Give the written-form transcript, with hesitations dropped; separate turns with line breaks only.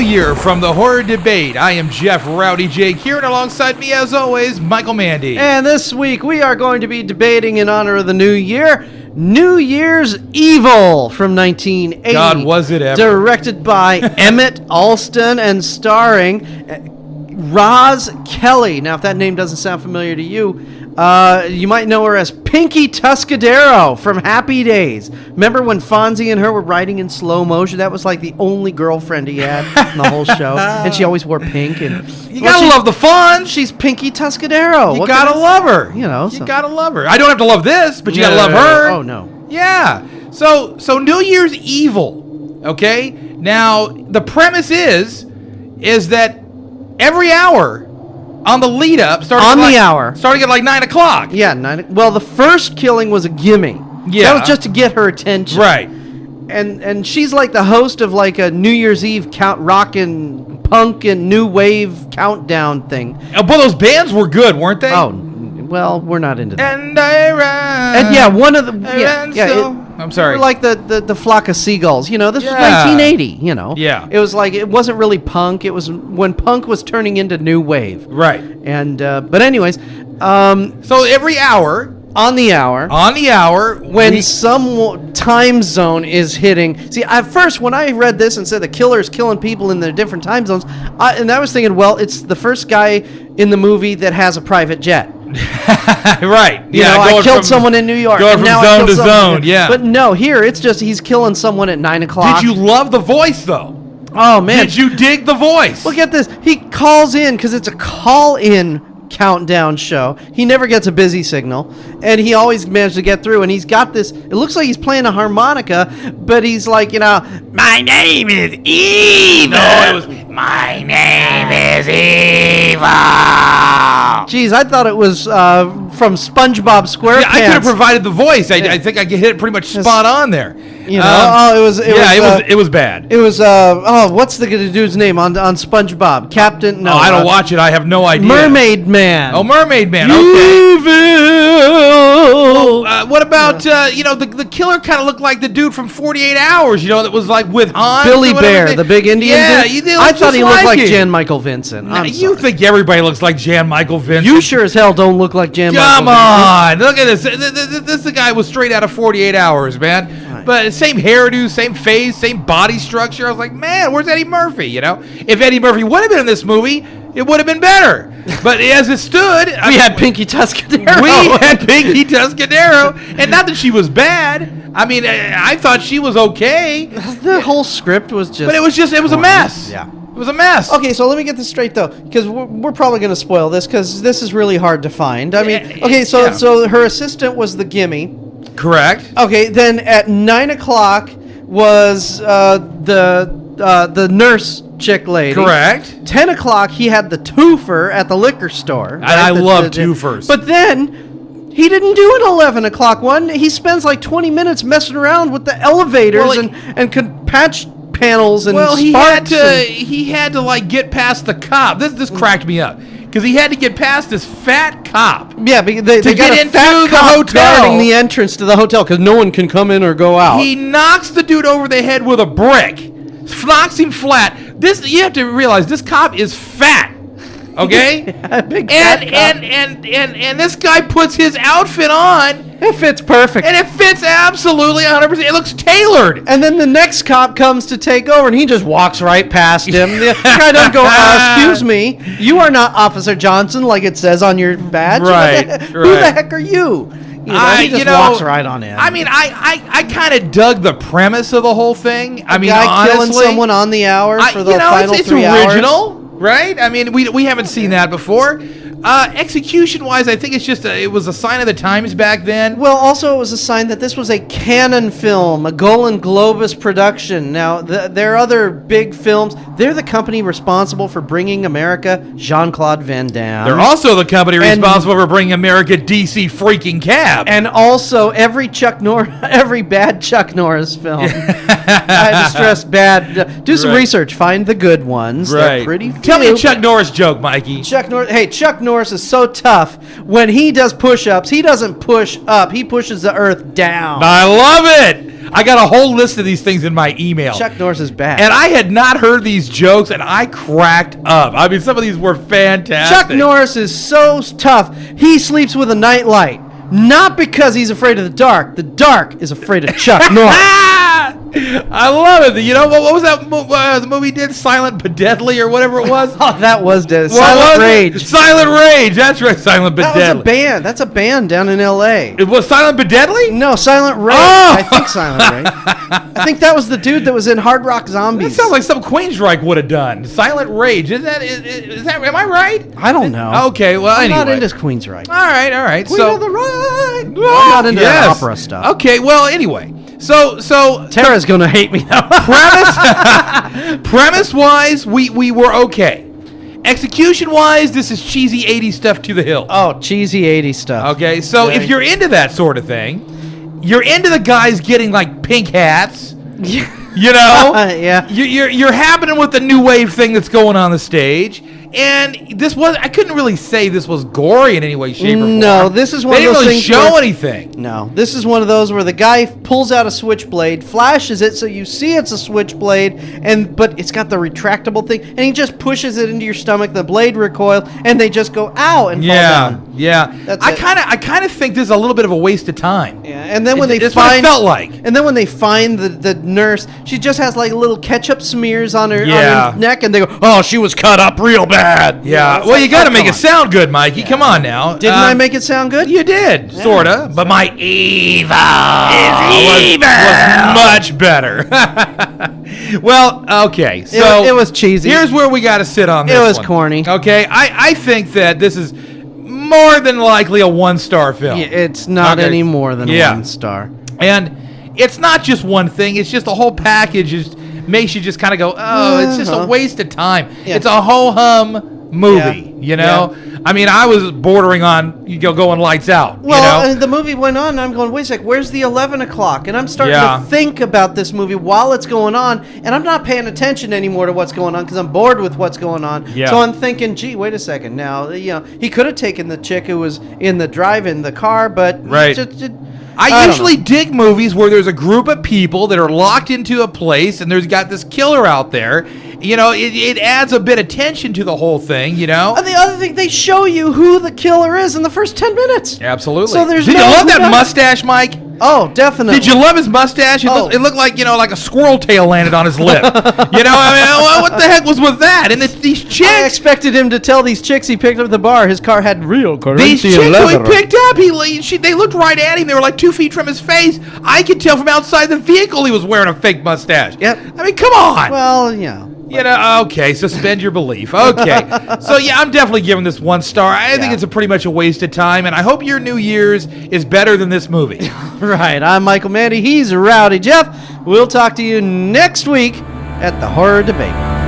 Year from the Horror Debate. I am Jeff Rowdy Jake here, and alongside me, as always, Michael Mandy.
And this week we are going to be debating in honor of the new year, New Year's Evil from 1980.
God, was it ever.
Directed by Emmett Alston and starring Roz Kelly. Now, if that name doesn't sound familiar to you, you might know her as Pinky Tuscadero from Happy Days. Remember when Fonzie and her were riding in slow motion? That was like the only girlfriend he had in the whole show. And she always wore pink. And
you gotta love the Fonz.
She's Pinky Tuscadero.
You gotta love her.
You know.
You gotta love her. I don't have to love this, but you gotta love her.
Oh, no.
Yeah. So New Year's Evil, okay? Now, the premise is that every hour on the lead up, starting at like 9 o'clock.
Yeah, 9. Well, the first killing was a gimme.
Yeah,
that was just to get her attention.
Right.
And she's like the host of like a New Year's Eve rockin' punk and new wave countdown thing.
But those bands were good, weren't they?
Oh, well, we're not into that.
And I ran.
And yeah, one of the
I'm sorry.
We're like the flock of seagulls. You know, this was 1980. You know.
Yeah.
It was like, it wasn't really punk. It was when punk was turning into new wave.
Right.
And but anyways,
so every hour.
On the hour, when some time zone is hitting. See, at first, when I read this and said the killer's killing people in their different time zones, and I was thinking, well, it's the first guy in the movie that has a private jet.
Right.
You know, I killed someone in New York.
Going
and
from
now
zone to zone, yeah.
But no, here, it's just he's killing someone at 9 o'clock.
Did you love the voice, though?
Oh, man.
Did you dig the voice?
Look at this. He calls in, because it's a call-in countdown show. He never gets a busy signal, and he always managed to get through, and he's got this, it looks like he's playing a harmonica, but he's like, you know, my name is Evil.
No, it was, my name is Evil.
Jeez, I thought it was from SpongeBob SquarePants.
Yeah, I could have provided the voice. I think I hit it pretty much spot on there.
You know, it
was bad.
It was what's the dude's name on SpongeBob? Captain? No,
I don't watch it. I have no idea.
Mermaid Man.
Oh, Mermaid Man. Okay.
Evil.
What about the killer kind of looked like the dude from 48 Hours. You know, that was like with Hans.
Billy Bear, the big Indian dude.
Yeah, you did.
I thought he looked like Jan Michael Vincent.
You think everybody looks like Jan Michael Vincent?
You sure as hell don't look like Jan Michael Vincent.
Come on, look at this. This guy was straight out of 48 Hours, man. Right. But same hairdo, same face, same body structure. I was like, man, where's Eddie Murphy? You know, if Eddie Murphy would have been in this movie, it would have been better. But as it stood,
we had Pinky Tuscadero.
And not that she was bad. I mean, I thought she was okay.
The whole script was just...
But it was a mess.
Yeah.
It was a mess.
Okay, so let me get this straight, though, because we're probably going to spoil this, because this is really hard to find. I mean, okay, so her assistant was the gimme.
Correct.
Okay, then at 9 o'clock was the nurse chick lady.
Correct.
10 o'clock, he had the twofer at the liquor store.
And I love twofers.
But then he didn't do an 11 o'clock one. He spends like 20 minutes messing around with the elevators and could patch panels and
he had to like get past the cop. This cracked me up. Because he had to get past this fat cop.
Yeah, because they got
get
a fat
into the
cop
hotel.
guarding the entrance to the hotel because no one can come in or go out.
He knocks the dude over the head with a brick, knocks him flat. You have to realize this cop is fat. Okay,
big fat cop.
And this guy puts his outfit on.
It fits perfect.
And it fits absolutely 100%. It looks tailored.
And then the next cop comes to take over, and he just walks right past him. The guy doesn't go, excuse me, you are not Officer Johnson like it says on your badge.
Right.
Who the heck are you? He just walks right on in.
I mean, I kind of dug the premise of the whole thing.
A guy killing someone on the hour for the final 3 hours.
It's original. Right? I mean, we haven't seen that before. Execution-wise, I think it's just it was a sign of the times back then.
Well, also it was a sign that this was a Cannon film, a Golan Globus production. Now, there are other big films. They're the company responsible for bringing America Jean-Claude Van Damme.
They're also the company responsible for bringing America DC freaking Cab.
And also every bad Chuck Norris film. I had to stress bad. Do some research. Find the good ones.
Right.
They're pretty few.
Tell me a Chuck Norris joke, Mikey.
Chuck Norris is so tough. When he does push-ups, he doesn't push up. He pushes the earth down.
I love it. I got a whole list of these things in my email.
Chuck Norris is bad.
And I had not heard these jokes, and I cracked up. I mean, some of these were fantastic.
Chuck Norris is so tough. He sleeps with a nightlight. Not because he's afraid of the dark. The dark is afraid of Chuck Norris.
I love it. You know, what was that the movie he did? Silent but Deadly or whatever it was?
Oh, that was dead.
What
Silent
was it?
Rage.
Silent Rage. That's right. Silent but
That
Deadly.
was a band. That's a band down in L.A.
It was Silent but Deadly?
No, Silent Rage.
Oh!
I think Silent Rage. I think that was the dude that was in Hard Rock
That
Zombies.
sounds like something Queensryche would have done. Silent Rage. Is that, am I right?
I don't know.
Okay, well,
I'm
anyway.
not into Queensryche.
All right.
Queen
So,
of the Ride. I'm not into that opera stuff.
Okay, well, anyway. So
Tara's gonna hate me though.
premise wise, we were okay. Execution wise, this is cheesy 80s stuff to the hill.
Oh, cheesy 80s stuff.
Okay, so if you're into that sort of thing, you're into the guys getting like pink hats. You know,
Yeah.
You're happening with the new wave thing that's going on the stage. And this was, I couldn't really say this was gory in any way, shape, or form.
No, this is one
they
of those
didn't really
things
show
where-
anything.
No, this is one of those where the guy pulls out a switchblade, flashes it so you see it's a switchblade, but it's got the retractable thing, and he just pushes it into your stomach, the blade recoil, and they just go ow and fall down.
Yeah.
That's
I
it.
kind of think this is a little bit of a waste of time.
Yeah, and then when
It's what it felt like.
and then when they find the nurse, she just has like little ketchup smears on her
Yeah.
neck, and they go, "Oh, she was cut up real bad."
Yeah.
it's
Well,
like,
you got to
oh,
make
come
it sound good, Mikey. Come on now.
Didn't I make it sound good?
You did, sorta. But my evil was much better. Well, okay. So
it was cheesy.
Here's where we got to sit on this.
It was
one.
corny.
Okay, I think that this is more than likely a 1-star film.
Yeah, it's not
Okay.
any more than
Yeah.
1 star.
And it's not just one thing, it's just a whole package just makes you just kind of go, oh, it's just a waste of time.
Yeah.
It's a ho-hum movie,
Yeah.
you know? I mean, I was bordering on going lights out,
Well,
you know?
and the movie went on, and I'm going, wait a sec, where's the 11 o'clock? And I'm starting
Yeah.
to think about this movie while it's going on, and I'm not paying attention anymore to what's going on because I'm bored with what's going on.
Yeah.
So I'm thinking, gee, wait a second. Now, he could have taken the chick who was in the drive-in the car, but
Right. I
don't
usually dig movies where there's a group of people that are locked into a place and there's got this killer out there. You know, it adds a bit of tension to the whole thing, you know?
And the other thing, they show you who the killer is in the first 10 minutes.
Absolutely.
So there's
Did
no
you love that
whodunit.
mustache, Mike?
Oh, definitely.
Did you love his mustache? It,
Oh.
it looked like, like a squirrel tail landed on his lip. You know, I mean, what the heck was with that? And these
I
chicks,
expected him to tell these chicks he picked up at the bar his car had real
these chicks who he picked up, they looked right at him. They were like 2 feet from his face. I could tell from outside the vehicle he was wearing a fake mustache.
Yep.
I mean, come on.
Well, yeah.
You know, okay, suspend your belief. Okay. So, yeah, I'm definitely giving this 1 star. I think
Yeah.
it's a pretty much a waste of time, and I hope your New Year's is better than this movie.
Right. I'm Michael Mandy. He's Rowdy Jeff. We'll talk to you next week at the Horror Debate.